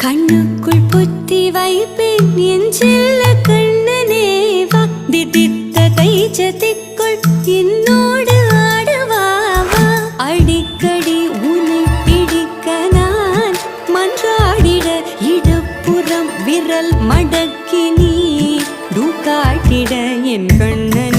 கண்ணுக்குள் புத்தி வைப்பேன் என் செல்ல கண்ணனே வா திதித்த கைச்சத்திக்குள் என்னோடு ஆடுவாவா அடிக்கடி உன்னை பிடிக்க நான் மன்றாடிட இடப்புறம் விரல் மடக்கி நீ காட்டிட என் கண்ணன்